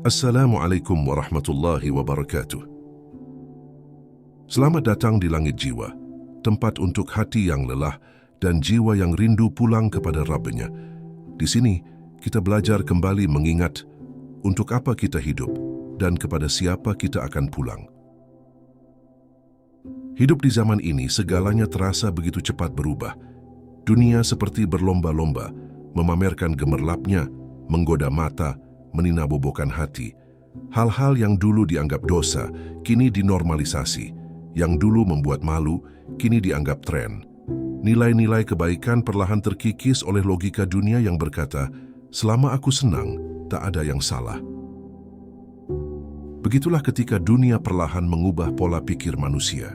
Assalamualaikum warahmatullahi wabarakatuh. Selamat datang di langit jiwa, tempat untuk hati yang lelah dan jiwa yang rindu pulang kepada Rabb-Nya. Di sini, kita belajar kembali mengingat untuk apa kita hidup dan kepada siapa kita akan pulang. Hidup di zaman ini segalanya terasa begitu cepat berubah. Dunia seperti berlomba-lomba, memamerkan gemerlapnya, menggoda mata, meninabobokan hati. Hal-hal yang dulu dianggap dosa, kini dinormalisasi. Yang dulu membuat malu, kini dianggap tren. Nilai-nilai kebaikan perlahan terkikis oleh logika dunia yang berkata, selama aku senang, tak ada yang salah. Begitulah ketika dunia perlahan mengubah pola pikir manusia.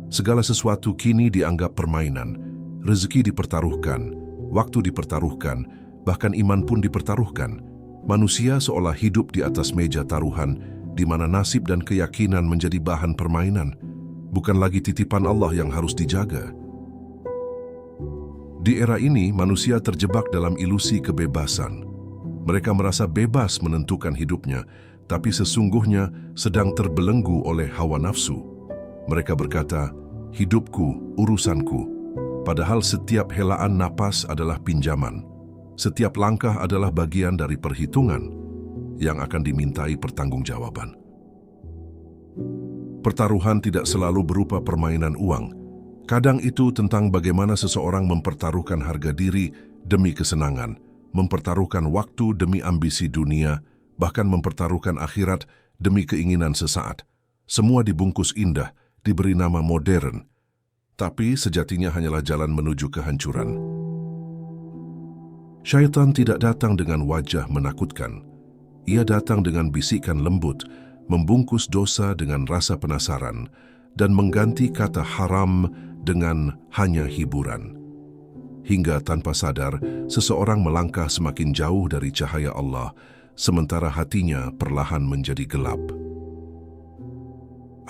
Segala sesuatu kini dianggap permainan, rezeki dipertaruhkan, waktu dipertaruhkan, bahkan iman pun dipertaruhkan. Manusia seolah hidup di atas meja taruhan, di mana nasib dan keyakinan menjadi bahan permainan, bukan lagi titipan Allah yang harus dijaga. Di era ini, manusia terjebak dalam ilusi kebebasan. Mereka merasa bebas menentukan hidupnya, tapi sesungguhnya sedang terbelenggu oleh hawa nafsu. Mereka berkata, hidupku, urusanku, padahal setiap helaan napas adalah pinjaman. Setiap langkah adalah bagian dari perhitungan yang akan dimintai pertanggungjawaban. Pertaruhan tidak selalu berupa permainan uang. Kadang itu tentang bagaimana seseorang mempertaruhkan harga diri demi kesenangan, mempertaruhkan waktu demi ambisi dunia, bahkan mempertaruhkan akhirat demi keinginan sesaat. Semua dibungkus indah, diberi nama modern, tapi sejatinya hanyalah jalan menuju kehancuran. Syaitan tidak datang dengan wajah menakutkan. Ia datang dengan bisikan lembut, membungkus dosa dengan rasa penasaran, dan mengganti kata haram dengan hanya hiburan. Hingga tanpa sadar, seseorang melangkah semakin jauh dari cahaya Allah, sementara hatinya perlahan menjadi gelap.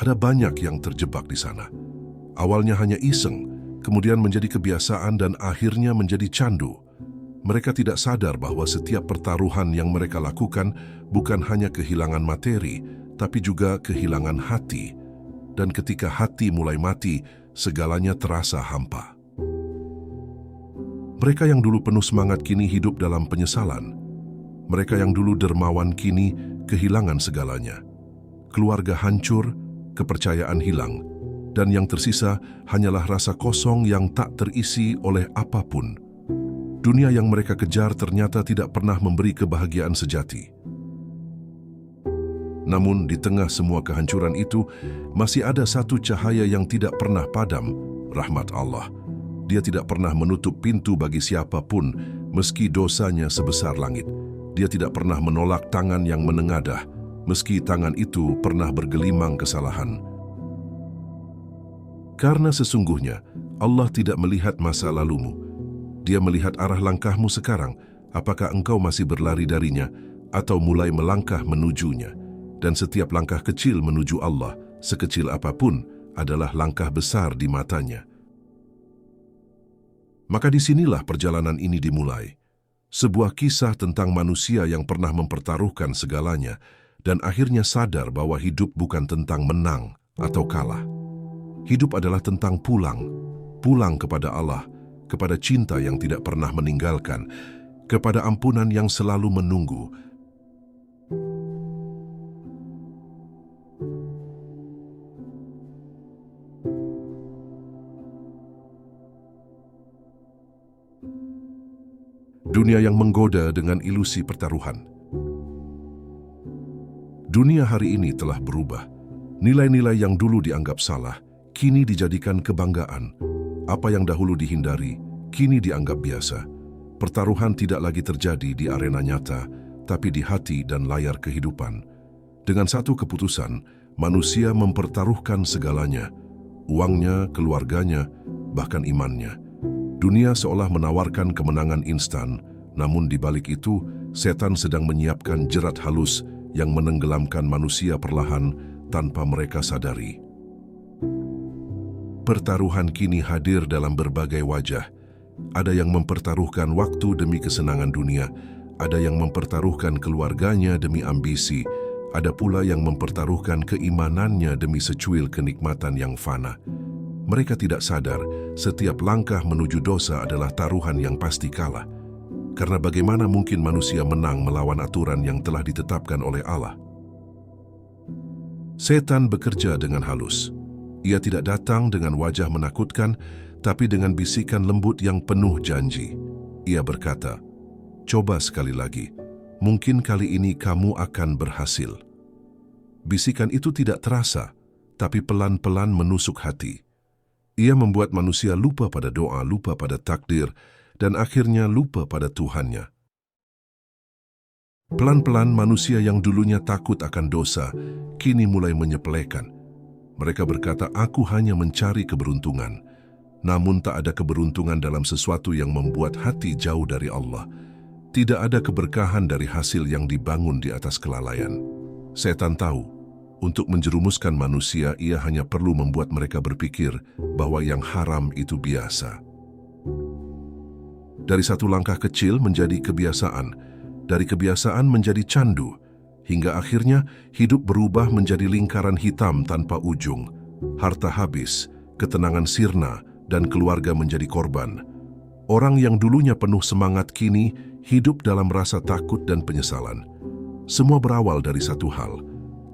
Ada banyak yang terjebak di sana. Awalnya hanya iseng, kemudian menjadi kebiasaan dan akhirnya menjadi candu. Mereka tidak sadar bahwa setiap pertaruhan yang mereka lakukan bukan hanya kehilangan materi, tapi juga kehilangan hati. Dan ketika hati mulai mati, segalanya terasa hampa. Mereka yang dulu penuh semangat kini hidup dalam penyesalan. Mereka yang dulu dermawan kini kehilangan segalanya. Keluarga hancur, kepercayaan hilang, dan yang tersisa hanyalah rasa kosong yang tak terisi oleh apapun. Dunia yang mereka kejar ternyata tidak pernah memberi kebahagiaan sejati. Namun di tengah semua kehancuran itu, masih ada satu cahaya yang tidak pernah padam, rahmat Allah. Dia tidak pernah menutup pintu bagi siapapun, meski dosanya sebesar langit. Dia tidak pernah menolak tangan yang menengadah, meski tangan itu pernah bergelimang kesalahan. Karena sesungguhnya, Allah tidak melihat masa lalumu. Dia melihat arah langkahmu sekarang, apakah engkau masih berlari darinya atau mulai melangkah menujunya. Dan setiap langkah kecil menuju Allah, sekecil apapun, adalah langkah besar di matanya. Maka disinilah perjalanan ini dimulai. Sebuah kisah tentang manusia yang pernah mempertaruhkan segalanya dan akhirnya sadar bahwa hidup bukan tentang menang atau kalah. Hidup adalah tentang pulang kepada Allah, kepada cinta yang tidak pernah meninggalkan, kepada ampunan yang selalu menunggu. Dunia yang menggoda dengan ilusi pertaruhan. Dunia hari ini telah berubah. Nilai-nilai yang dulu dianggap salah, kini dijadikan kebanggaan. Apa yang dahulu dihindari, kini dianggap biasa. Pertaruhan tidak lagi terjadi di arena nyata, tapi di hati dan layar kehidupan. Dengan satu keputusan, manusia mempertaruhkan segalanya, uangnya, keluarganya, bahkan imannya. Dunia seolah menawarkan kemenangan instan, namun di balik itu, setan sedang menyiapkan jerat halus yang menenggelamkan manusia perlahan tanpa mereka sadari. Pertaruhan kini hadir dalam berbagai wajah. Ada yang mempertaruhkan waktu demi kesenangan dunia, ada yang mempertaruhkan keluarganya demi ambisi, ada pula yang mempertaruhkan keimanannya demi secuil kenikmatan yang fana. Mereka tidak sadar setiap langkah menuju dosa adalah taruhan yang pasti kalah. Karena bagaimana mungkin manusia menang melawan aturan yang telah ditetapkan oleh Allah? Setan bekerja dengan halus. Ia tidak datang dengan wajah menakutkan, tapi dengan bisikan lembut yang penuh janji. Ia berkata, "Coba sekali lagi, mungkin kali ini kamu akan berhasil." Bisikan itu tidak terasa, tapi pelan-pelan menusuk hati. Ia membuat manusia lupa pada doa, lupa pada takdir, dan akhirnya lupa pada Tuhannya. Pelan-pelan manusia yang dulunya takut akan dosa, kini mulai menyepelekan. Mereka berkata, "Aku hanya mencari keberuntungan." Namun tak ada keberuntungan dalam sesuatu yang membuat hati jauh dari Allah. Tidak ada keberkahan dari hasil yang dibangun di atas kelalaian. Setan tahu, untuk menjerumuskan manusia, ia hanya perlu membuat mereka berpikir bahwa yang haram itu biasa. Dari satu langkah kecil menjadi kebiasaan, dari kebiasaan menjadi candu, hingga akhirnya hidup berubah menjadi lingkaran hitam tanpa ujung. Harta habis, ketenangan sirna, dan keluarga menjadi korban. Orang yang dulunya penuh semangat kini hidup dalam rasa takut dan penyesalan. Semua berawal dari satu hal,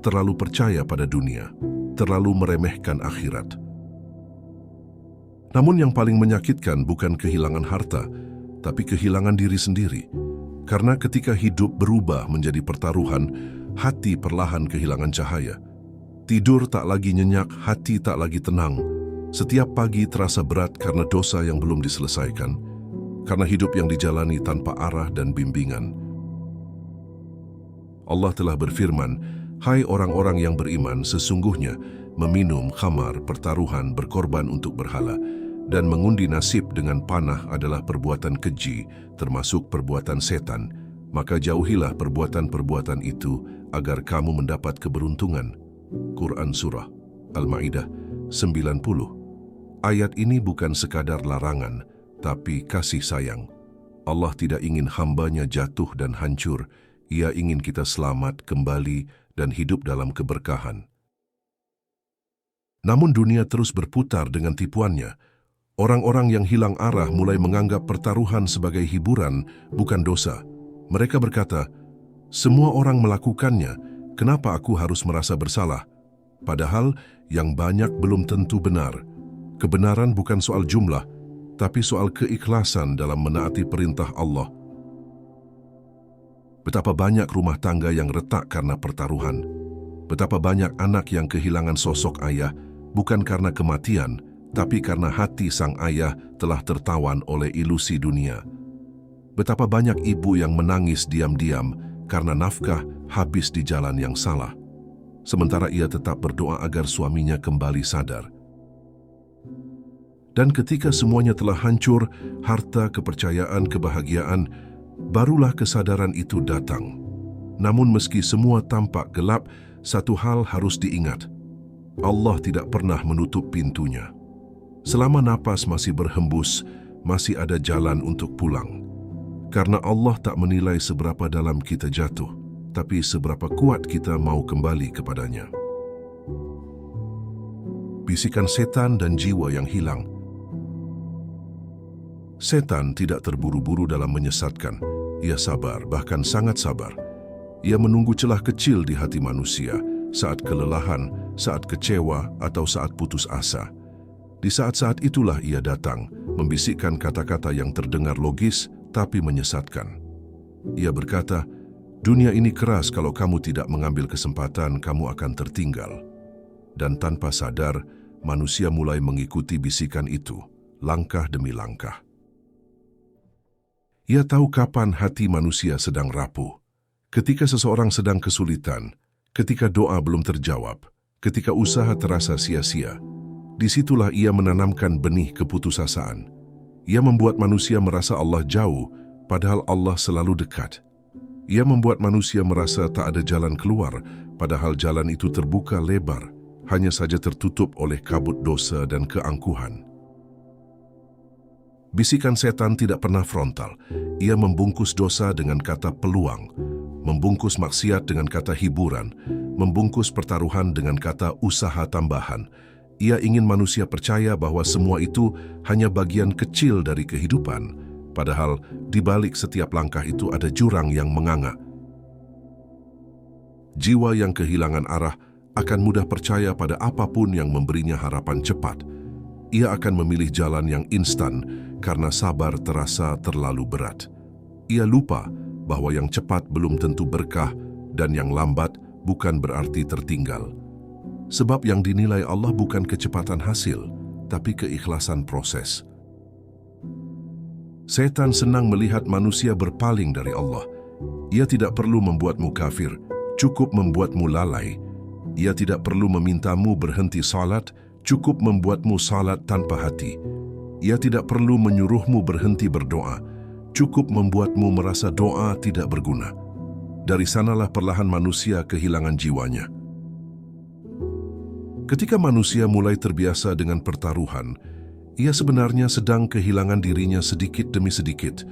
terlalu percaya pada dunia, terlalu meremehkan akhirat. Namun yang paling menyakitkan bukan kehilangan harta, tapi kehilangan diri sendiri. Karena ketika hidup berubah menjadi pertaruhan, hati perlahan kehilangan cahaya. Tidur tak lagi nyenyak, hati tak lagi tenang. Setiap pagi terasa berat karena dosa yang belum diselesaikan, karena hidup yang dijalani tanpa arah dan bimbingan. Allah telah berfirman, "Hai orang-orang yang beriman, sesungguhnya meminum khamar, pertaruhan, berkorban untuk berhala, dan mengundi nasib dengan panah adalah perbuatan keji, termasuk perbuatan setan. Maka jauhilah perbuatan-perbuatan itu agar kamu mendapat keberuntungan." Quran Surah Al-Ma'idah 90. Ayat ini bukan sekadar larangan, tapi kasih sayang. Allah tidak ingin hambanya jatuh dan hancur. Ia ingin kita selamat, kembali, dan hidup dalam keberkahan. Namun dunia terus berputar dengan tipuannya. Orang-orang yang hilang arah mulai menganggap pertaruhan sebagai hiburan, bukan dosa. Mereka berkata, "Semua orang melakukannya, kenapa aku harus merasa bersalah?" Padahal yang banyak belum tentu benar. Kebenaran bukan soal jumlah, tapi soal keikhlasan dalam menaati perintah Allah. Betapa banyak rumah tangga yang retak karena pertaruhan. Betapa banyak anak yang kehilangan sosok ayah, bukan karena kematian, tapi karena hati sang ayah telah tertawan oleh ilusi dunia. Betapa banyak ibu yang menangis diam-diam karena nafkah habis di jalan yang salah. Sementara ia tetap berdoa agar suaminya kembali sadar. Dan ketika semuanya telah hancur, harta, kepercayaan, kebahagiaan, barulah kesadaran itu datang. Namun meski semua tampak gelap, satu hal harus diingat. Allah tidak pernah menutup pintunya. Selama napas masih berhembus, masih ada jalan untuk pulang. Karena Allah tak menilai seberapa dalam kita jatuh, tapi seberapa kuat kita mau kembali kepadanya. Bisikan setan dan jiwa yang hilang. Setan tidak terburu-buru dalam menyesatkan. Ia sabar, bahkan sangat sabar. Ia menunggu celah kecil di hati manusia, saat kelelahan, saat kecewa, atau saat putus asa. Di saat-saat itulah ia datang, membisikkan kata-kata yang terdengar logis, tapi menyesatkan. Ia berkata, "Dunia ini keras, kalau kamu tidak mengambil kesempatan, kamu akan tertinggal." Dan tanpa sadar, manusia mulai mengikuti bisikan itu, langkah demi langkah. Ia tahu kapan hati manusia sedang rapuh. Ketika seseorang sedang kesulitan, ketika doa belum terjawab, ketika usaha terasa sia-sia, disitulah ia menanamkan benih keputusasaan. Ia membuat manusia merasa Allah jauh, padahal Allah selalu dekat. Ia membuat manusia merasa tak ada jalan keluar, padahal jalan itu terbuka lebar, hanya saja tertutup oleh kabut dosa dan keangkuhan. Bisikan setan tidak pernah frontal. Ia membungkus dosa dengan kata peluang, membungkus maksiat dengan kata hiburan, membungkus pertaruhan dengan kata usaha tambahan. Ia ingin manusia percaya bahwa semua itu hanya bagian kecil dari kehidupan, padahal di balik setiap langkah itu ada jurang yang menganga. Jiwa yang kehilangan arah akan mudah percaya pada apapun yang memberinya harapan cepat. Ia akan memilih jalan yang instan karena sabar terasa terlalu berat. Ia lupa bahwa yang cepat belum tentu berkah dan yang lambat bukan berarti tertinggal. Sebab yang dinilai Allah bukan kecepatan hasil, tapi keikhlasan proses. Setan senang melihat manusia berpaling dari Allah. Ia tidak perlu membuatmu kafir, cukup membuatmu lalai. Ia tidak perlu memintamu berhenti salat, cukup membuatmu salat tanpa hati. Ia tidak perlu menyuruhmu berhenti berdoa, cukup membuatmu merasa doa tidak berguna. Dari sanalah perlahan manusia kehilangan jiwanya. Ketika manusia mulai terbiasa dengan pertaruhan, ia sebenarnya sedang kehilangan dirinya sedikit demi sedikit.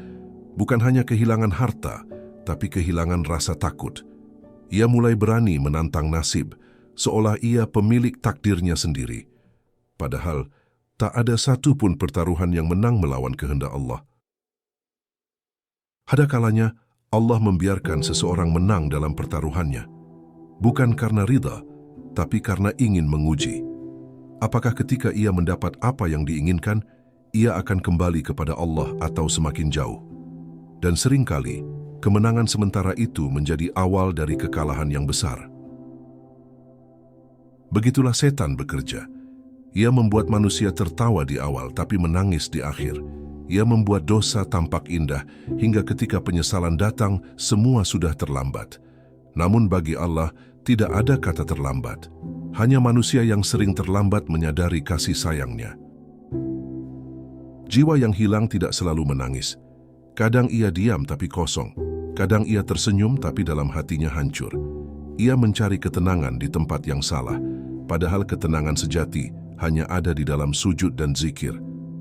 Bukan hanya kehilangan harta, tapi kehilangan rasa takut. Ia mulai berani menantang nasib, seolah ia pemilik takdirnya sendiri. Padahal, tak ada satu pun pertaruhan yang menang melawan kehendak Allah. Ada kalanya, Allah membiarkan seseorang menang dalam pertaruhannya. Bukan karena ridha, tapi karena ingin menguji. Apakah ketika ia mendapat apa yang diinginkan, ia akan kembali kepada Allah atau semakin jauh? Dan seringkali, kemenangan sementara itu menjadi awal dari kekalahan yang besar. Begitulah setan bekerja. Ia membuat manusia tertawa di awal tapi menangis di akhir. Ia membuat dosa tampak indah hingga ketika penyesalan datang semua sudah terlambat. Namun bagi Allah tidak ada kata terlambat. Hanya manusia yang sering terlambat menyadari kasih sayangnya. Jiwa yang hilang tidak selalu menangis. Kadang ia diam tapi kosong. Kadang ia tersenyum tapi dalam hatinya hancur. Ia mencari ketenangan di tempat yang salah. Padahal ketenangan sejati hanya ada di dalam sujud dan zikir.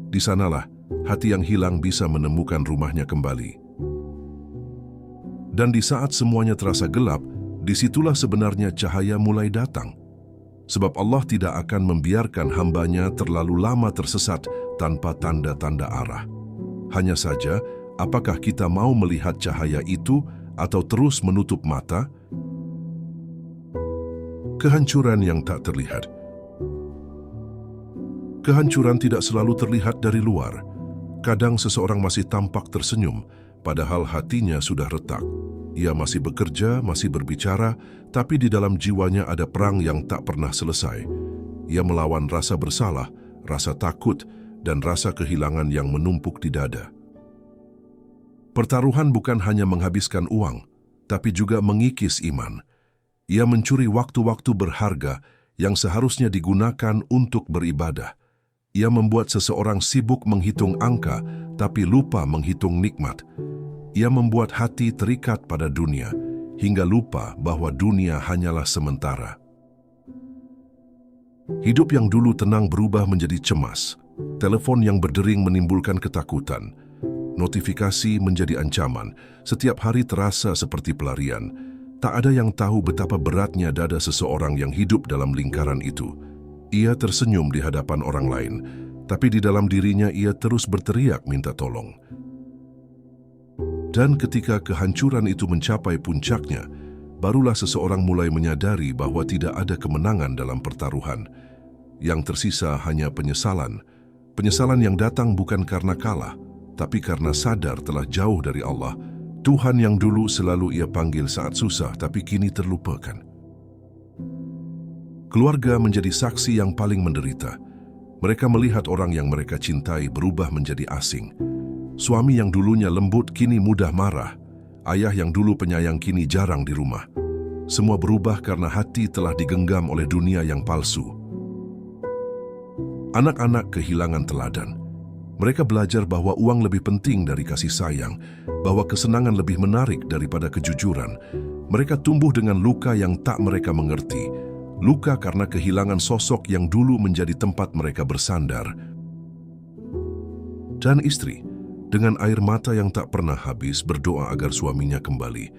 Di sanalah hati yang hilang bisa menemukan rumahnya kembali. Dan di saat semuanya terasa gelap, disitulah sebenarnya cahaya mulai datang. Sebab Allah tidak akan membiarkan hambanya terlalu lama tersesat tanpa tanda-tanda arah. Hanya saja, apakah kita mau melihat cahaya itu atau terus menutup mata? Kehancuran yang tak terlihat. Kehancuran tidak selalu terlihat dari luar. Kadang seseorang masih tampak tersenyum, padahal hatinya sudah retak. Ia masih bekerja, masih berbicara, tapi di dalam jiwanya ada perang yang tak pernah selesai. Ia melawan rasa bersalah, rasa takut, dan rasa kehilangan yang menumpuk di dada. Pertaruhan bukan hanya menghabiskan uang, tapi juga mengikis iman. Ia mencuri waktu-waktu berharga yang seharusnya digunakan untuk beribadah. Ia membuat seseorang sibuk menghitung angka, tapi lupa menghitung nikmat. Ia membuat hati terikat pada dunia, hingga lupa bahwa dunia hanyalah sementara. Hidup yang dulu tenang berubah menjadi cemas. Telepon yang berdering menimbulkan ketakutan. Notifikasi menjadi ancaman. Setiap hari terasa seperti pelarian. Tak ada yang tahu betapa beratnya dada seseorang yang hidup dalam lingkaran itu. Ia tersenyum di hadapan orang lain, tapi di dalam dirinya ia terus berteriak minta tolong. Dan ketika kehancuran itu mencapai puncaknya, barulah seseorang mulai menyadari bahwa tidak ada kemenangan dalam pertaruhan. Yang tersisa hanya penyesalan. Penyesalan yang datang bukan karena kalah, tapi karena sadar telah jauh dari Allah. Tuhan yang dulu selalu ia panggil saat susah, tapi kini terlupakan. Keluarga menjadi saksi yang paling menderita. Mereka melihat orang yang mereka cintai berubah menjadi asing. Suami yang dulunya lembut kini mudah marah. Ayah yang dulu penyayang kini jarang di rumah. Semua berubah karena hati telah digenggam oleh dunia yang palsu. Anak-anak kehilangan teladan. Mereka belajar bahwa uang lebih penting dari kasih sayang, bahwa kesenangan lebih menarik daripada kejujuran. Mereka tumbuh dengan luka yang tak mereka mengerti. Luka karena kehilangan sosok yang dulu menjadi tempat mereka bersandar. Dan istri, dengan air mata yang tak pernah habis berdoa agar suaminya kembali.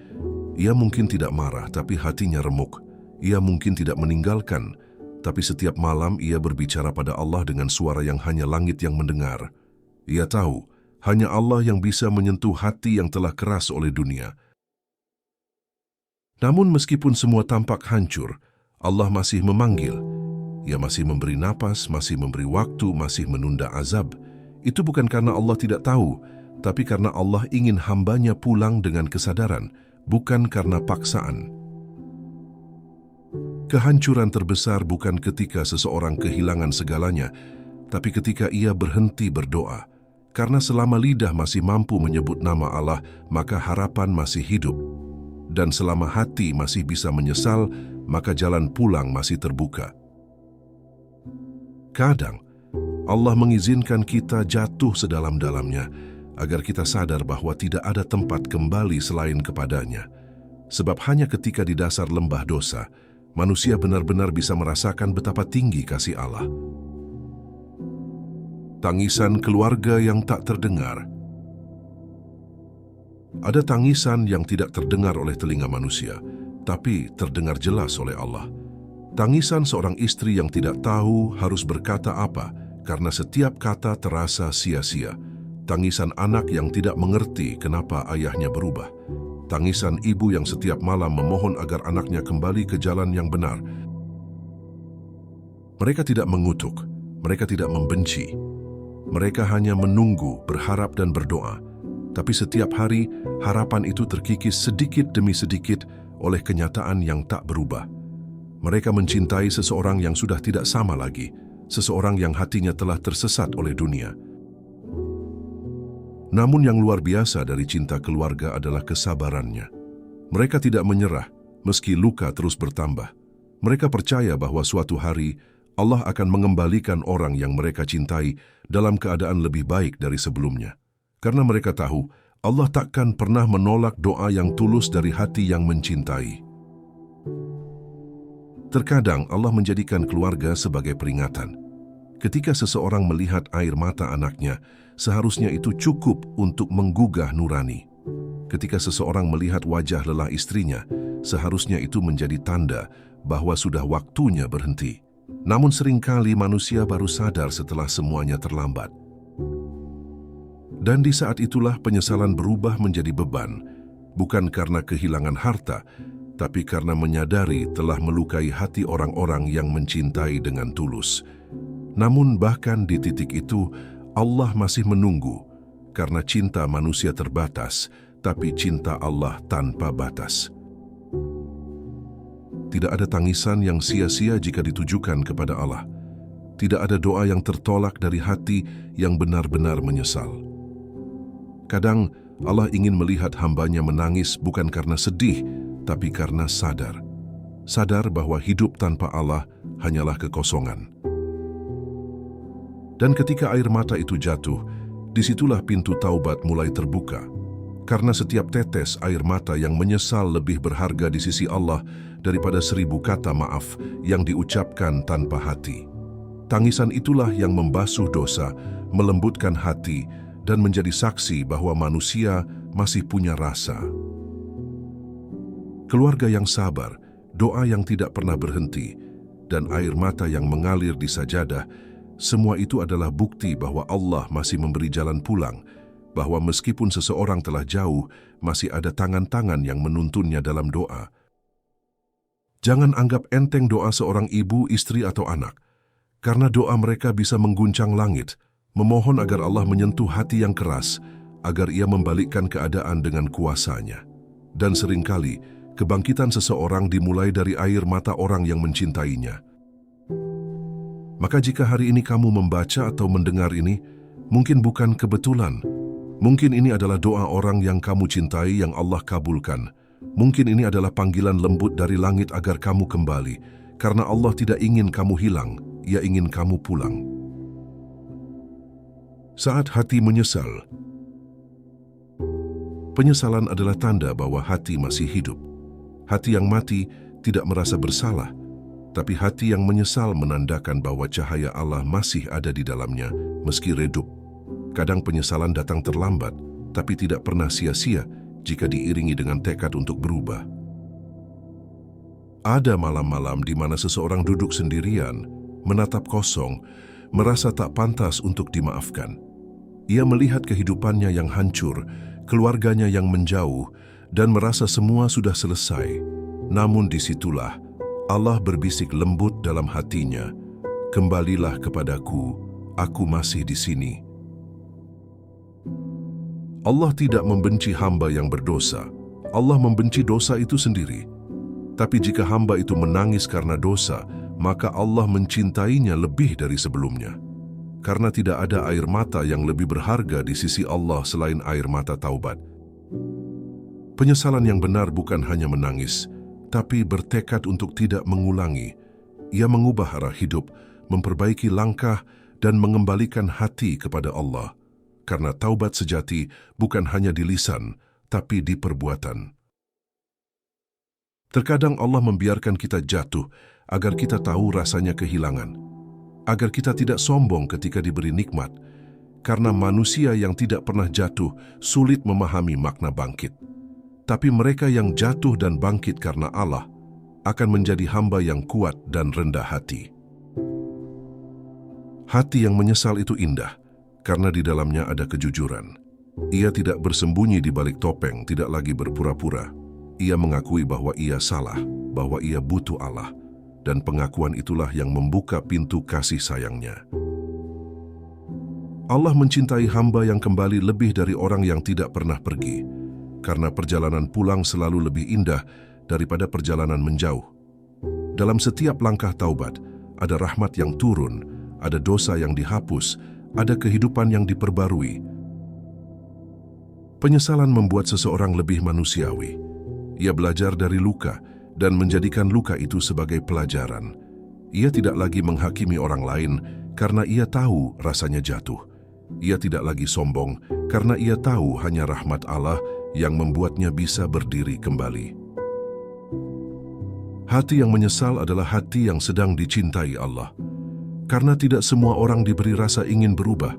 Ia mungkin tidak marah, tapi hatinya remuk. Ia mungkin tidak meninggalkan, tapi setiap malam ia berbicara pada Allah dengan suara yang hanya langit yang mendengar. Ia tahu, hanya Allah yang bisa menyentuh hati yang telah keras oleh dunia. Namun meskipun semua tampak hancur, Allah masih memanggil. Ia masih memberi napas, masih memberi waktu, masih menunda azab. Itu bukan karena Allah tidak tahu, tapi karena Allah ingin hambanya pulang dengan kesadaran, bukan karena paksaan. Kehancuran terbesar bukan ketika seseorang kehilangan segalanya, tapi ketika ia berhenti berdoa. Karena selama lidah masih mampu menyebut nama Allah, maka harapan masih hidup. Dan selama hati masih bisa menyesal, maka jalan pulang masih terbuka. Kadang, Allah mengizinkan kita jatuh sedalam-dalamnya, agar kita sadar bahwa tidak ada tempat kembali selain kepadanya. Sebab hanya ketika di dasar lembah dosa, manusia benar-benar bisa merasakan betapa tinggi kasih Allah. Tangisan keluarga yang tak terdengar. Ada tangisan yang tidak terdengar oleh telinga manusia, tapi terdengar jelas oleh Allah. Tangisan seorang istri yang tidak tahu harus berkata apa, karena setiap kata terasa sia-sia. Tangisan anak yang tidak mengerti kenapa ayahnya berubah. Tangisan ibu yang setiap malam memohon agar anaknya kembali ke jalan yang benar. Mereka tidak mengutuk, mereka tidak membenci. Mereka hanya menunggu, berharap dan berdoa. Tapi setiap hari, harapan itu terkikis sedikit demi sedikit oleh kenyataan yang tak berubah. Mereka mencintai seseorang yang sudah tidak sama lagi, seseorang yang hatinya telah tersesat oleh dunia. Namun yang luar biasa dari cinta keluarga adalah kesabarannya. Mereka tidak menyerah, meski luka terus bertambah. Mereka percaya bahwa suatu hari, Allah akan mengembalikan orang yang mereka cintai dalam keadaan lebih baik dari sebelumnya. Karena mereka tahu, Allah takkan pernah menolak doa yang tulus dari hati yang mencintai. Terkadang Allah menjadikan keluarga sebagai peringatan. Ketika seseorang melihat air mata anaknya, seharusnya itu cukup untuk menggugah nurani. Ketika seseorang melihat wajah lelah istrinya, seharusnya itu menjadi tanda bahwa sudah waktunya berhenti. Namun seringkali manusia baru sadar setelah semuanya terlambat. Dan di saat itulah penyesalan berubah menjadi beban, bukan karena kehilangan harta, tapi karena menyadari telah melukai hati orang-orang yang mencintai dengan tulus. Namun bahkan di titik itu, Allah masih menunggu, karena cinta manusia terbatas, tapi cinta Allah tanpa batas. Tidak ada tangisan yang sia-sia jika ditujukan kepada Allah. Tidak ada doa yang tertolak dari hati yang benar-benar menyesal. Kadang Allah ingin melihat hambanya menangis bukan karena sedih, tapi karena sadar. Sadar bahwa hidup tanpa Allah hanyalah kekosongan. Dan ketika air mata itu jatuh, disitulah pintu taubat mulai terbuka. Karena setiap tetes air mata yang menyesal lebih berharga di sisi Allah daripada 1000 kata maaf yang diucapkan tanpa hati. Tangisan itulah yang membasuh dosa, melembutkan hati, dan menjadi saksi bahwa manusia masih punya rasa. Keluarga yang sabar, doa yang tidak pernah berhenti, dan air mata yang mengalir di sajadah, semua itu adalah bukti bahwa Allah masih memberi jalan pulang, bahwa meskipun seseorang telah jauh, masih ada tangan-tangan yang menuntunnya dalam doa. Jangan anggap enteng doa seorang ibu, istri, atau anak, karena doa mereka bisa mengguncang langit, memohon agar Allah menyentuh hati yang keras, agar ia membalikkan keadaan dengan kuasanya. Dan seringkali, kebangkitan seseorang dimulai dari air mata orang yang mencintainya. Maka jika hari ini kamu membaca atau mendengar ini, mungkin bukan kebetulan. Mungkin ini adalah doa orang yang kamu cintai yang Allah kabulkan. Mungkin ini adalah panggilan lembut dari langit agar kamu kembali, karena Allah tidak ingin kamu hilang, Ia ingin kamu pulang. Saat hati menyesal, penyesalan adalah tanda bahwa hati masih hidup. Hati yang mati tidak merasa bersalah, tapi hati yang menyesal menandakan bahwa cahaya Allah masih ada di dalamnya, meski redup. Kadang penyesalan datang terlambat, tapi tidak pernah sia-sia jika diiringi dengan tekad untuk berubah. Ada malam-malam di mana seseorang duduk sendirian, menatap kosong, merasa tak pantas untuk dimaafkan. Ia melihat kehidupannya yang hancur, keluarganya yang menjauh, dan merasa semua sudah selesai. Namun disitulah Allah berbisik lembut dalam hatinya, "Kembalilah kepadaku, aku masih di sini." Allah tidak membenci hamba yang berdosa. Allah membenci dosa itu sendiri. Tapi jika hamba itu menangis karena dosa, maka Allah mencintainya lebih dari sebelumnya. Karena tidak ada air mata yang lebih berharga di sisi Allah selain air mata taubat. Penyesalan yang benar bukan hanya menangis, tapi bertekad untuk tidak mengulangi. Ia mengubah arah hidup, memperbaiki langkah, dan mengembalikan hati kepada Allah. Karena taubat sejati bukan hanya di lisan, tapi di perbuatan. Terkadang Allah membiarkan kita jatuh agar kita tahu rasanya kehilangan, agar kita tidak sombong ketika diberi nikmat, karena manusia yang tidak pernah jatuh sulit memahami makna bangkit. Tapi mereka yang jatuh dan bangkit karena Allah akan menjadi hamba yang kuat dan rendah hati. Hati yang menyesal itu indah, karena di dalamnya ada kejujuran. Ia tidak bersembunyi di balik topeng, tidak lagi berpura-pura. Ia mengakui bahwa ia salah, bahwa ia butuh Allah, dan pengakuan itulah yang membuka pintu kasih sayangnya. Allah mencintai hamba yang kembali lebih dari orang yang tidak pernah pergi, karena perjalanan pulang selalu lebih indah daripada perjalanan menjauh. Dalam setiap langkah taubat, ada rahmat yang turun, ada dosa yang dihapus, ada kehidupan yang diperbarui. Penyesalan membuat seseorang lebih manusiawi. Ia belajar dari luka dan menjadikan luka itu sebagai pelajaran. Ia tidak lagi menghakimi orang lain karena ia tahu rasanya jatuh. Ia tidak lagi sombong karena ia tahu hanya rahmat Allah yang membuatnya bisa berdiri kembali. Hati yang menyesal adalah hati yang sedang dicintai Allah. Karena tidak semua orang diberi rasa ingin berubah.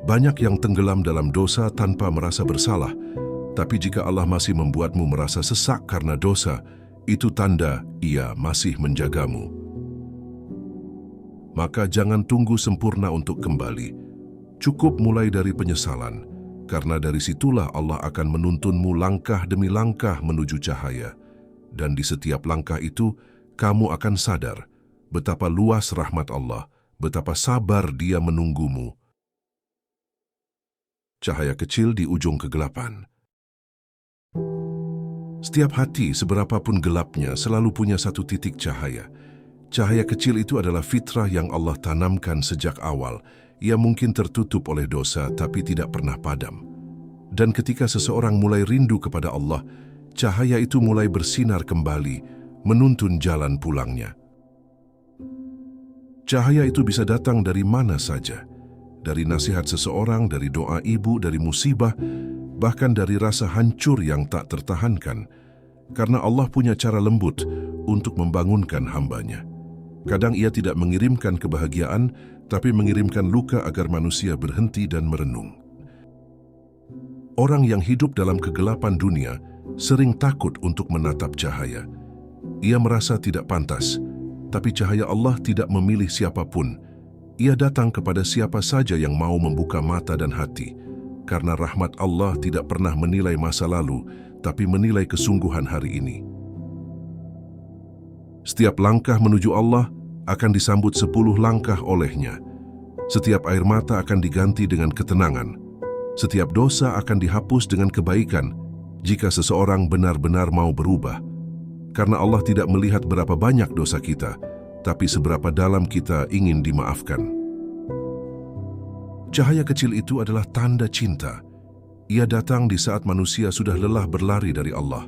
Banyak yang tenggelam dalam dosa tanpa merasa bersalah. Tapi jika Allah masih membuatmu merasa sesak karena dosa, itu tanda Ia masih menjagamu. Maka jangan tunggu sempurna untuk kembali. Cukup mulai dari penyesalan, karena dari situlah Allah akan menuntunmu langkah demi langkah menuju cahaya. Dan di setiap langkah itu, kamu akan sadar betapa luas rahmat Allah, betapa sabar Dia menunggumu. Cahaya kecil di ujung kegelapan. Setiap hati, seberapapun gelapnya, selalu punya satu titik cahaya. Cahaya kecil itu adalah fitrah yang Allah tanamkan sejak awal. Ia mungkin tertutup oleh dosa, tapi tidak pernah padam. Dan ketika seseorang mulai rindu kepada Allah, cahaya itu mulai bersinar kembali, menuntun jalan pulangnya. Cahaya itu bisa datang dari mana saja. Dari nasihat seseorang, dari doa ibu, dari musibah, bahkan dari rasa hancur yang tak tertahankan. Karena Allah punya cara lembut untuk membangunkan hambanya. Kadang Ia tidak mengirimkan kebahagiaan, tapi mengirimkan luka agar manusia berhenti dan merenung. Orang yang hidup dalam kegelapan dunia sering takut untuk menatap cahaya. Ia merasa tidak pantas, tapi cahaya Allah tidak memilih siapapun. Ia datang kepada siapa saja yang mau membuka mata dan hati. Karena rahmat Allah tidak pernah menilai masa lalu, tapi menilai kesungguhan hari ini. Setiap langkah menuju Allah akan disambut 10 langkah olehnya. Setiap air mata akan diganti dengan ketenangan. Setiap dosa akan dihapus dengan kebaikan jika seseorang benar-benar mau berubah. Karena Allah tidak melihat berapa banyak dosa kita, tapi seberapa dalam kita ingin dimaafkan. Cahaya kecil itu adalah tanda cinta. Ia datang di saat manusia sudah lelah berlari dari Allah.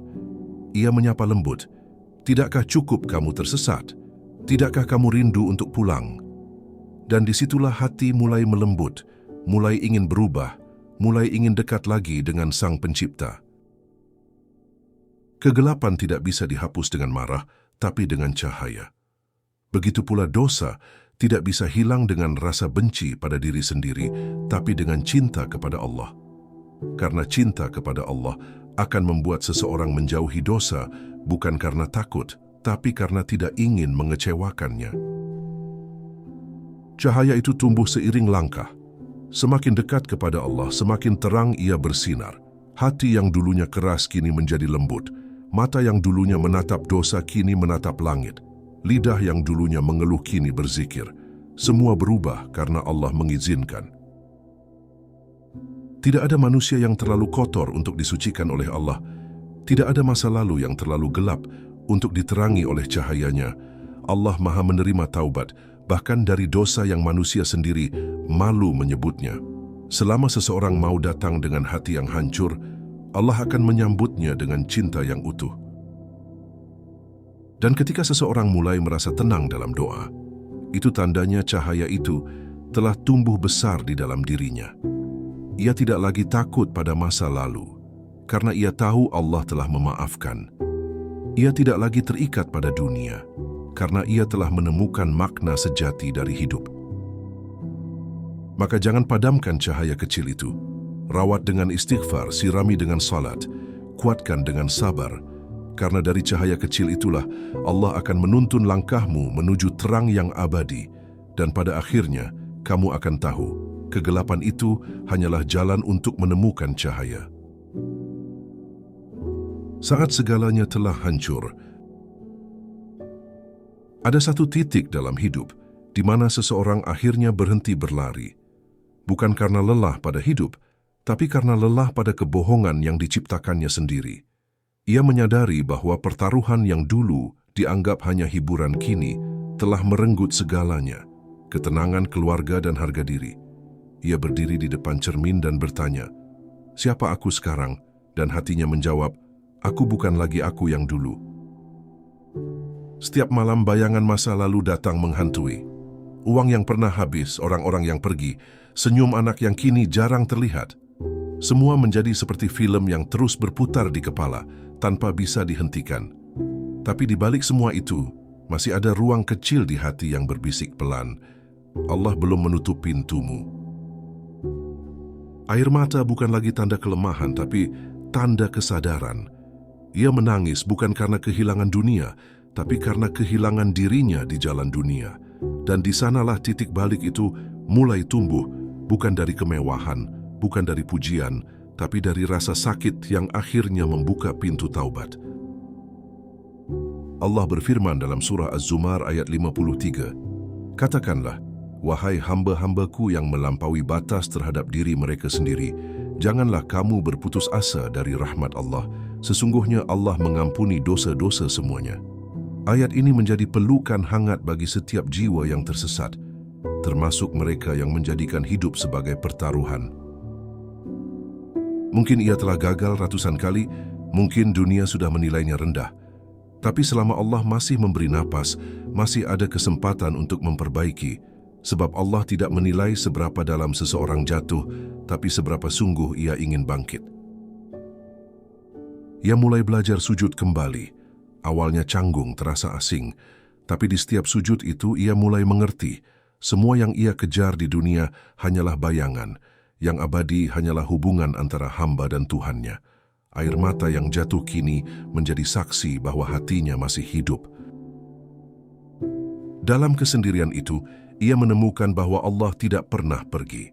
Ia menyapa lembut, "Tidakkah cukup kamu tersesat? Tidakkah kamu rindu untuk pulang?" Dan disitulah hati mulai melembut, mulai ingin berubah, mulai ingin dekat lagi dengan Sang Pencipta. Kegelapan tidak bisa dihapus dengan marah, tapi dengan cahaya. Begitu pula dosa tidak bisa hilang dengan rasa benci pada diri sendiri, tapi dengan cinta kepada Allah. Karena cinta kepada Allah akan membuat seseorang menjauhi dosa, bukan karena takut, tapi karena tidak ingin mengecewakannya. Cahaya itu tumbuh seiring langkah. Semakin dekat kepada Allah, semakin terang ia bersinar. Hati yang dulunya keras kini menjadi lembut. Mata yang dulunya menatap dosa kini menatap langit. Lidah yang dulunya mengeluh kini berzikir. Semua berubah karena Allah mengizinkan. Tidak ada manusia yang terlalu kotor untuk disucikan oleh Allah. Tidak ada masa lalu yang terlalu gelap untuk diterangi oleh cahayanya. Allah Maha menerima taubat, bahkan dari dosa yang manusia sendiri malu menyebutnya. Selama seseorang mau datang dengan hati yang hancur, Allah akan menyambutnya dengan cinta yang utuh. Dan ketika seseorang mulai merasa tenang dalam doa, itu tandanya cahaya itu telah tumbuh besar di dalam dirinya. Ia tidak lagi takut pada masa lalu, karena ia tahu Allah telah memaafkan. Ia tidak lagi terikat pada dunia, karena ia telah menemukan makna sejati dari hidup. Maka jangan padamkan cahaya kecil itu. Rawat dengan istighfar, sirami dengan salat, kuatkan dengan sabar, karena dari cahaya kecil itulah Allah akan menuntun langkahmu menuju terang yang abadi, dan pada akhirnya kamu akan tahu, kegelapan itu hanyalah jalan untuk menemukan cahaya. Saat segalanya telah hancur, ada satu titik dalam hidup di mana seseorang akhirnya berhenti berlari. Bukan karena lelah pada hidup, tapi karena lelah pada kebohongan yang diciptakannya sendiri. Ia menyadari bahwa pertaruhan yang dulu dianggap hanya hiburan kini telah merenggut segalanya, ketenangan keluarga dan harga diri. Ia berdiri di depan cermin dan bertanya, "Siapa aku sekarang?" Dan hatinya menjawab, "Aku bukan lagi aku yang dulu." Setiap malam bayangan masa lalu datang menghantui. Uang yang pernah habis, orang-orang yang pergi, senyum anak yang kini jarang terlihat. Semua menjadi seperti film yang terus berputar di kepala, tanpa bisa dihentikan. Tapi di balik semua itu, masih ada ruang kecil di hati yang berbisik pelan, "Allah belum menutup pintumu." Air mata bukan lagi tanda kelemahan, tapi tanda kesadaran. Ia menangis bukan karena kehilangan dunia, tapi karena kehilangan dirinya di jalan dunia. Dan di sanalah titik balik itu mulai tumbuh, bukan dari kemewahan, bukan dari pujian, tapi dari rasa sakit yang akhirnya membuka pintu taubat. Allah berfirman dalam surah Az-Zumar ayat 53, "Katakanlah, wahai hamba-hambaku yang melampaui batas terhadap diri mereka sendiri, janganlah kamu berputus asa dari rahmat Allah. Sesungguhnya Allah mengampuni dosa-dosa semuanya." Ayat ini menjadi pelukan hangat bagi setiap jiwa yang tersesat, termasuk mereka yang menjadikan hidup sebagai pertaruhan. Mungkin ia telah gagal ratusan kali, mungkin dunia sudah menilainya rendah. Tapi selama Allah masih memberi napas, masih ada kesempatan untuk memperbaiki, sebab Allah tidak menilai seberapa dalam seseorang jatuh, tapi seberapa sungguh ia ingin bangkit. Ia mulai belajar sujud kembali. Awalnya canggung, terasa asing, tapi di setiap sujud itu ia mulai mengerti, semua yang ia kejar di dunia hanyalah bayangan, yang abadi hanyalah hubungan antara hamba dan Tuhannya. Air mata yang jatuh kini menjadi saksi bahwa hatinya masih hidup. Dalam kesendirian itu, ia menemukan bahwa Allah tidak pernah pergi.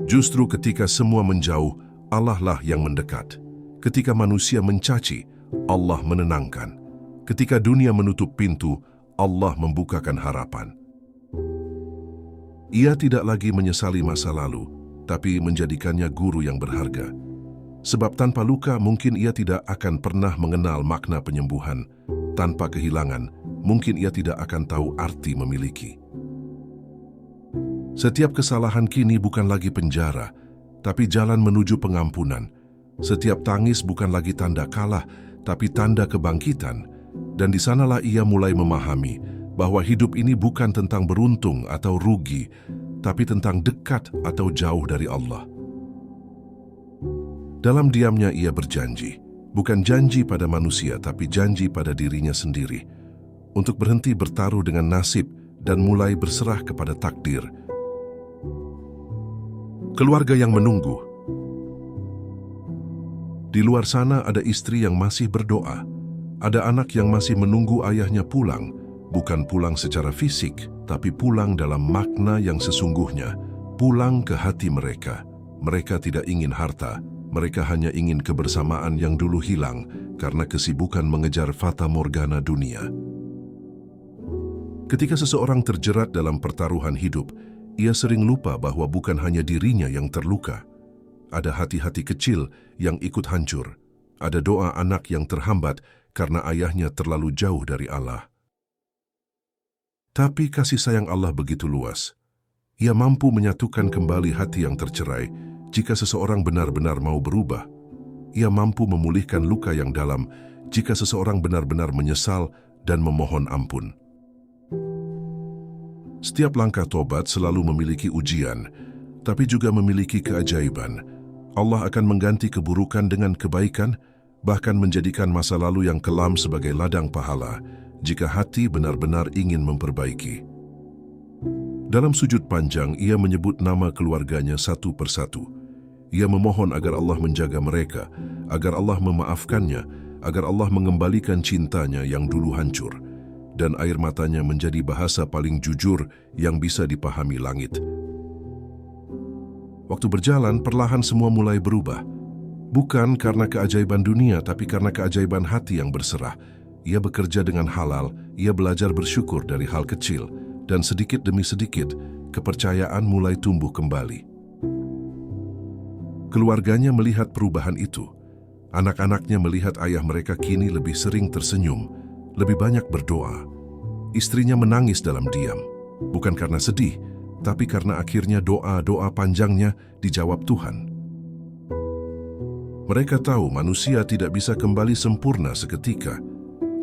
Justru ketika semua menjauh, Allah lah yang mendekat. Ketika manusia mencaci, Allah menenangkan. Ketika dunia menutup pintu, Allah membukakan harapan. Ia tidak lagi menyesali masa lalu, tapi menjadikannya guru yang berharga. Sebab tanpa luka mungkin ia tidak akan pernah mengenal makna penyembuhan. Tanpa kehilangan, mungkin ia tidak akan tahu arti memiliki. Setiap kesalahan kini bukan lagi penjara, tapi jalan menuju pengampunan. Setiap tangis bukan lagi tanda kalah, tapi tanda kebangkitan. Dan di sanalah ia mulai memahami bahwa hidup ini bukan tentang beruntung atau rugi, tapi tentang dekat atau jauh dari Allah. Dalam diamnya ia berjanji, bukan janji pada manusia, tapi janji pada dirinya sendiri, untuk berhenti bertaruh dengan nasib dan mulai berserah kepada takdir. Keluarga yang menunggu. Di luar sana ada istri yang masih berdoa. Ada anak yang masih menunggu ayahnya pulang, bukan pulang secara fisik, tapi pulang dalam makna yang sesungguhnya, pulang ke hati mereka. Mereka tidak ingin harta, mereka hanya ingin kebersamaan yang dulu hilang karena kesibukan mengejar fata morgana dunia. Ketika seseorang terjerat dalam pertaruhan hidup, ia sering lupa bahwa bukan hanya dirinya yang terluka. Ada hati-hati kecil yang ikut hancur. Ada doa anak yang terhambat karena ayahnya terlalu jauh dari Allah. Tapi kasih sayang Allah begitu luas. Ia mampu menyatukan kembali hati yang tercerai jika seseorang benar-benar mau berubah. Ia mampu memulihkan luka yang dalam jika seseorang benar-benar menyesal dan memohon ampun. Setiap langkah tobat selalu memiliki ujian, tapi juga memiliki keajaiban. Allah akan mengganti keburukan dengan kebaikan, bahkan menjadikan masa lalu yang kelam sebagai ladang pahala, jika hati benar-benar ingin memperbaiki. Dalam sujud panjang, ia menyebut nama keluarganya satu persatu. Ia memohon agar Allah menjaga mereka, agar Allah memaafkannya, agar Allah mengembalikan cintanya yang dulu hancur, dan air matanya menjadi bahasa paling jujur yang bisa dipahami langit. Waktu berjalan, perlahan semua mulai berubah. Bukan karena keajaiban dunia, tapi karena keajaiban hati yang berserah. Ia bekerja dengan halal, ia belajar bersyukur dari hal kecil, dan sedikit demi sedikit, kepercayaan mulai tumbuh kembali. Keluarganya melihat perubahan itu. Anak-anaknya melihat ayah mereka kini lebih sering tersenyum, lebih banyak berdoa. Istrinya menangis dalam diam, bukan karena sedih, tapi karena akhirnya doa-doa panjangnya dijawab Tuhan. Mereka tahu manusia tidak bisa kembali sempurna seketika,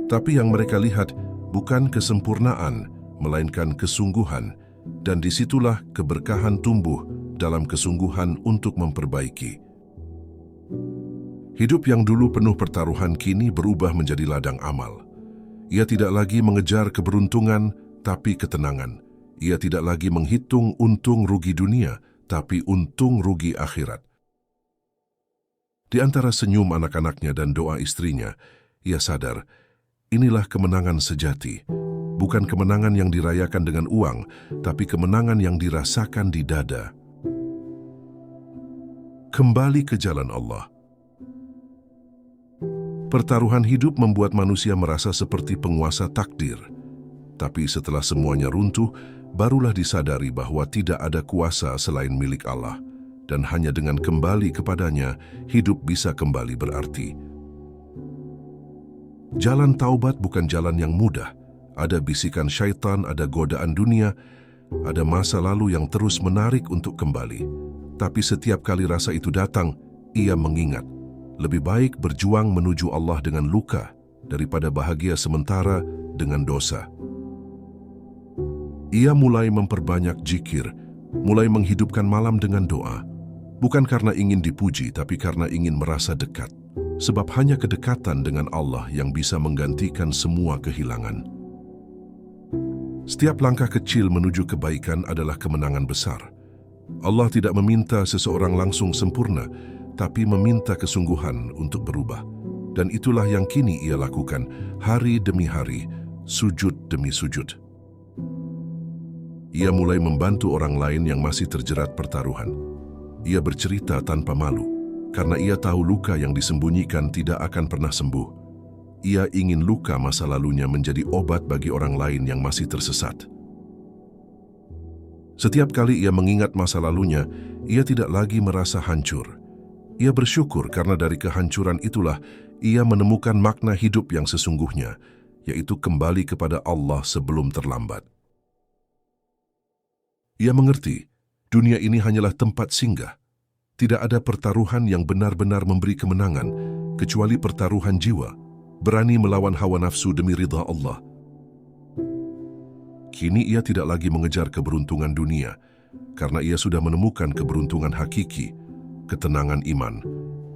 tapi yang mereka lihat bukan kesempurnaan, melainkan kesungguhan, dan disitulah keberkahan tumbuh dalam kesungguhan untuk memperbaiki. Hidup yang dulu penuh pertaruhan kini berubah menjadi ladang amal. Ia tidak lagi mengejar keberuntungan, tapi ketenangan. Ia tidak lagi menghitung untung rugi dunia, tapi untung rugi akhirat. Di antara senyum anak-anaknya dan doa istrinya, ia sadar, inilah kemenangan sejati. Bukan kemenangan yang dirayakan dengan uang, tapi kemenangan yang dirasakan di dada. Kembali ke jalan Allah. Pertaruhan hidup membuat manusia merasa seperti penguasa takdir. Tapi setelah semuanya runtuh, barulah disadari bahwa tidak ada kuasa selain milik Allah, dan hanya dengan kembali kepadanya, hidup bisa kembali berarti. Jalan taubat bukan jalan yang mudah. Ada bisikan syaitan, ada godaan dunia, ada masa lalu yang terus menarik untuk kembali. Tapi setiap kali rasa itu datang, ia mengingat, lebih baik berjuang menuju Allah dengan luka, daripada bahagia sementara dengan dosa. Ia mulai memperbanyak zikir, mulai menghidupkan malam dengan doa. Bukan karena ingin dipuji, tapi karena ingin merasa dekat. Sebab hanya kedekatan dengan Allah yang bisa menggantikan semua kehilangan. Setiap langkah kecil menuju kebaikan adalah kemenangan besar. Allah tidak meminta seseorang langsung sempurna, tapi meminta kesungguhan untuk berubah. Dan itulah yang kini ia lakukan hari demi hari, sujud demi sujud. Ia mulai membantu orang lain yang masih terjerat pertaruhan. Ia bercerita tanpa malu, karena ia tahu luka yang disembunyikan tidak akan pernah sembuh. Ia ingin luka masa lalunya menjadi obat bagi orang lain yang masih tersesat. Setiap kali ia mengingat masa lalunya, ia tidak lagi merasa hancur. Ia bersyukur karena dari kehancuran itulah ia menemukan makna hidup yang sesungguhnya, yaitu kembali kepada Allah sebelum terlambat. Ia mengerti, dunia ini hanyalah tempat singgah. Tidak ada pertaruhan yang benar-benar memberi kemenangan, kecuali pertaruhan jiwa, berani melawan hawa nafsu demi ridha Allah. Kini ia tidak lagi mengejar keberuntungan dunia, karena ia sudah menemukan keberuntungan hakiki, ketenangan iman.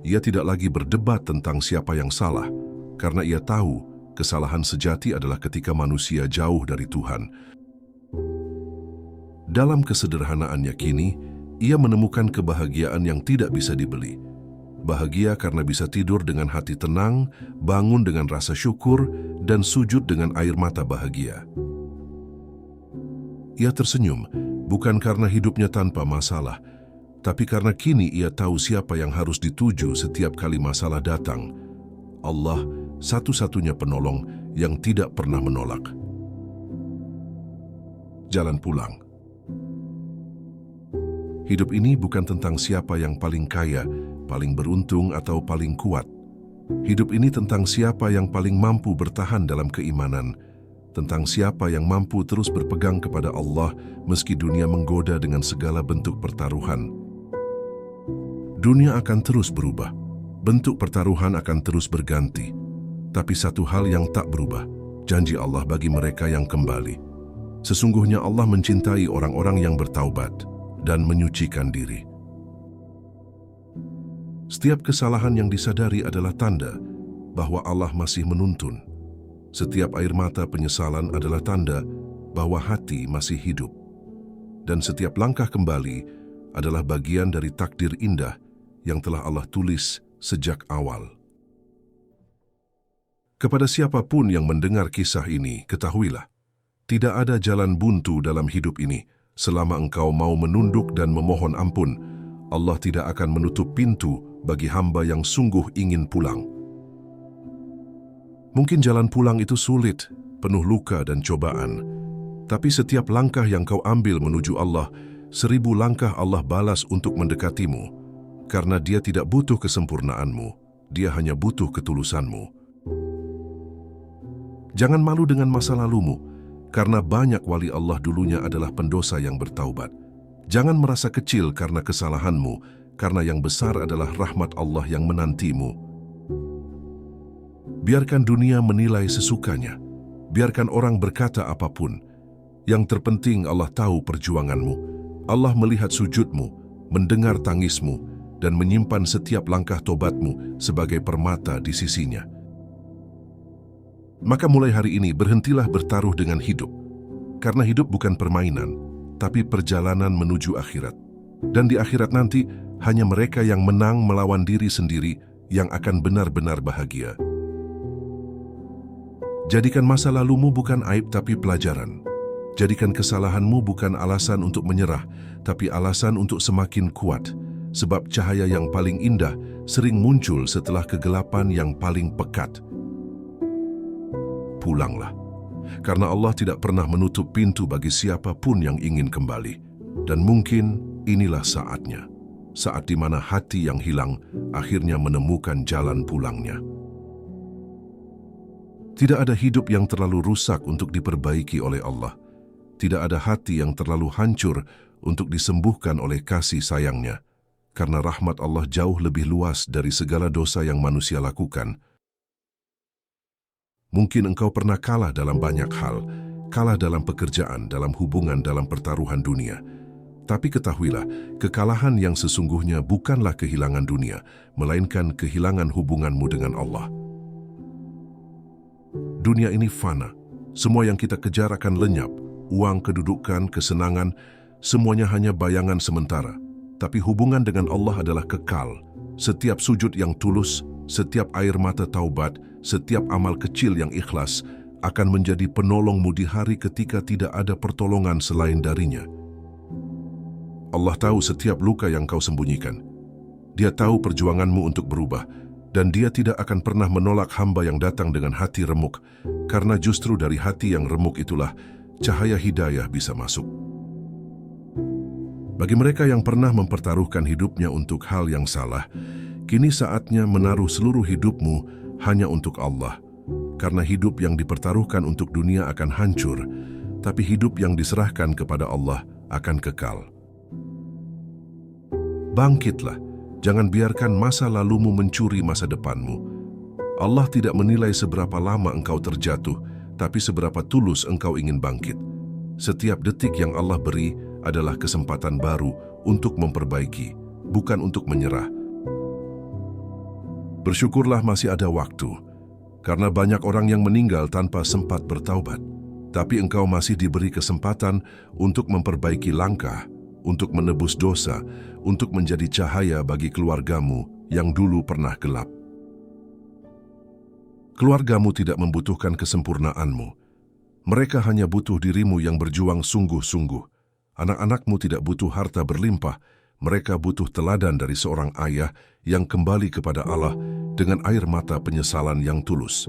Ia tidak lagi berdebat tentang siapa yang salah, karena ia tahu kesalahan sejati adalah ketika manusia jauh dari Tuhan. Dalam kesederhanaannya kini, ia menemukan kebahagiaan yang tidak bisa dibeli. Bahagia karena bisa tidur dengan hati tenang, bangun dengan rasa syukur, dan sujud dengan air mata bahagia. Ia tersenyum, bukan karena hidupnya tanpa masalah, tapi karena kini ia tahu siapa yang harus dituju setiap kali masalah datang. Allah, satu-satunya penolong yang tidak pernah menolak. Jalan pulang. Hidup ini bukan tentang siapa yang paling kaya, paling beruntung atau paling kuat. Hidup ini tentang siapa yang paling mampu bertahan dalam keimanan, tentang siapa yang mampu terus berpegang kepada Allah meski dunia menggoda dengan segala bentuk pertaruhan. Dunia akan terus berubah, bentuk pertaruhan akan terus berganti, tapi satu hal yang tak berubah, janji Allah bagi mereka yang kembali. Sesungguhnya Allah mencintai orang-orang yang bertaubat dan menyucikan diri. Setiap kesalahan yang disadari adalah tanda bahwa Allah masih menuntun. Setiap air mata penyesalan adalah tanda bahwa hati masih hidup. Dan setiap langkah kembali adalah bagian dari takdir indah yang telah Allah tulis sejak awal. Kepada siapapun yang mendengar kisah ini, ketahuilah, tidak ada jalan buntu dalam hidup ini. Selama engkau mau menunduk dan memohon ampun, Allah tidak akan menutup pintu bagi hamba yang sungguh ingin pulang. Mungkin jalan pulang itu sulit, penuh luka dan cobaan. Tapi setiap langkah yang kau ambil menuju Allah, 1000 langkah Allah balas untuk mendekatimu. Karena Dia tidak butuh kesempurnaanmu, Dia hanya butuh ketulusanmu. Jangan malu dengan masa lalumu, karena banyak wali Allah dulunya adalah pendosa yang bertaubat. Jangan merasa kecil karena kesalahanmu, karena yang besar adalah rahmat Allah yang menantimu. Biarkan dunia menilai sesukanya. Biarkan orang berkata apapun. Yang terpenting Allah tahu perjuanganmu. Allah melihat sujudmu, mendengar tangismu, dan menyimpan setiap langkah tobatmu sebagai permata di sisinya. Maka mulai hari ini berhentilah bertaruh dengan hidup. Karena hidup bukan permainan, tapi perjalanan menuju akhirat. Dan di akhirat nanti, hanya mereka yang menang melawan diri sendiri yang akan benar-benar bahagia. Jadikan masa lalumu bukan aib tapi pelajaran. Jadikan kesalahanmu bukan alasan untuk menyerah, tapi alasan untuk semakin kuat. Sebab cahaya yang paling indah sering muncul setelah kegelapan yang paling pekat. Pulanglah, karena Allah tidak pernah menutup pintu bagi siapapun yang ingin kembali. Dan mungkin inilah saatnya, saat di mana hati yang hilang akhirnya menemukan jalan pulangnya. Tidak ada hidup yang terlalu rusak untuk diperbaiki oleh Allah. Tidak ada hati yang terlalu hancur untuk disembuhkan oleh kasih sayangnya. Karena rahmat Allah jauh lebih luas dari segala dosa yang manusia lakukan. Mungkin engkau pernah kalah dalam banyak hal, kalah dalam pekerjaan, dalam hubungan, dalam pertaruhan dunia. Tapi ketahuilah, kekalahan yang sesungguhnya bukanlah kehilangan dunia, melainkan kehilangan hubunganmu dengan Allah. Dunia ini fana, semua yang kita kejar akan lenyap, uang, kedudukan, kesenangan, semuanya hanya bayangan sementara. Tapi hubungan dengan Allah adalah kekal. Setiap sujud yang tulus, setiap air mata taubat, setiap amal kecil yang ikhlas akan menjadi penolongmu di hari ketika tidak ada pertolongan selain darinya. Allah tahu setiap luka yang kau sembunyikan. Dia tahu perjuanganmu untuk berubah, dan Dia tidak akan pernah menolak hamba yang datang dengan hati remuk, karena justru dari hati yang remuk itulah cahaya hidayah bisa masuk. Bagi mereka yang pernah mempertaruhkan hidupnya untuk hal yang salah, kini saatnya menaruh seluruh hidupmu hanya untuk Allah. Karena hidup yang dipertaruhkan untuk dunia akan hancur, tapi hidup yang diserahkan kepada Allah akan kekal. Bangkitlah, jangan biarkan masa lalumu mencuri masa depanmu. Allah tidak menilai seberapa lama engkau terjatuh, tapi seberapa tulus engkau ingin bangkit. Setiap detik yang Allah beri adalah kesempatan baru untuk memperbaiki, bukan untuk menyerah. Bersyukurlah masih ada waktu, karena banyak orang yang meninggal tanpa sempat bertaubat. tapi engkau masih diberi kesempatan untuk memperbaiki langkah, untuk menebus dosa, untuk menjadi cahaya bagi keluargamu yang dulu pernah gelap. Keluargamu tidak membutuhkan kesempurnaanmu. Mereka hanya butuh dirimu yang berjuang sungguh-sungguh. Anak-anakmu tidak butuh harta berlimpah. Mereka butuh teladan dari seorang ayah yang kembali kepada Allah dengan air mata penyesalan yang tulus.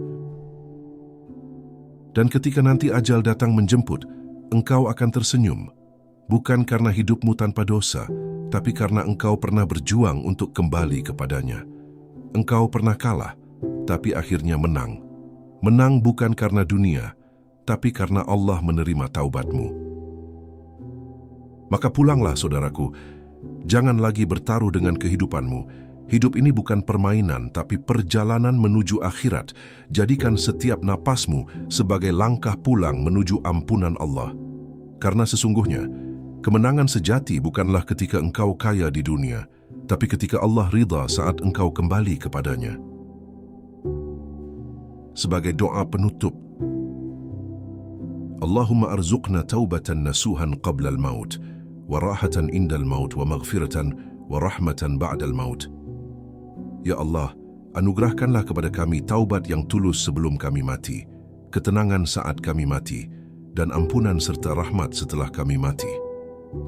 Dan ketika nanti ajal datang menjemput, engkau akan tersenyum. Bukan karena hidupmu tanpa dosa, tapi karena engkau pernah berjuang untuk kembali kepadanya. Engkau pernah kalah, tapi akhirnya menang. Menang bukan karena dunia, tapi karena Allah menerima taubatmu. Maka pulanglah, saudaraku. Jangan lagi bertaruh dengan kehidupanmu. Hidup ini bukan permainan, tapi perjalanan menuju akhirat. Jadikan setiap napasmu sebagai langkah pulang menuju ampunan Allah. Karena sesungguhnya, kemenangan sejati bukanlah ketika engkau kaya di dunia, tapi ketika Allah ridha saat engkau kembali kepadanya. Sebagai doa penutup, Allahumma arzuqna taubatan nasuhan qabla al-maut, wa rahatan indal maut, wa maghfiratan wa rahmatan ba'dal maut. Ya Allah, anugerahkanlah kepada kami taubat yang tulus sebelum kami mati, ketenangan saat kami mati, dan ampunan serta rahmat setelah kami mati.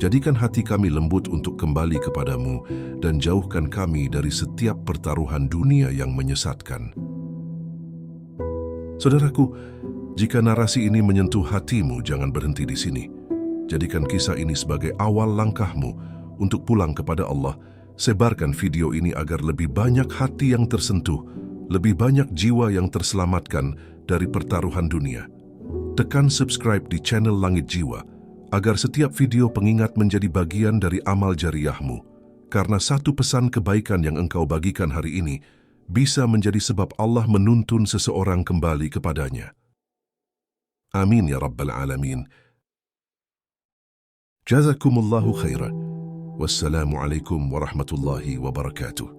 Jadikan hati kami lembut untuk kembali kepadamu dan jauhkan kami dari setiap pertaruhan dunia yang menyesatkan. Saudaraku, jika narasi ini menyentuh hatimu, jangan berhenti di sini. Jadikan kisah ini sebagai awal langkahmu untuk pulang kepada Allah. Sebarkan video ini agar lebih banyak hati yang tersentuh, lebih banyak jiwa yang terselamatkan dari pertaruhan dunia. Tekan subscribe di channel Langit Jiwa, agar setiap video pengingat menjadi bagian dari amal jariyahmu. Karena satu pesan kebaikan yang engkau bagikan hari ini, bisa menjadi sebab Allah menuntun seseorang kembali kepadanya. Amin ya Rabbal Alamin. Jazakumullahu khairan. Wassalamualaikum warahmatullahi wabarakatuh.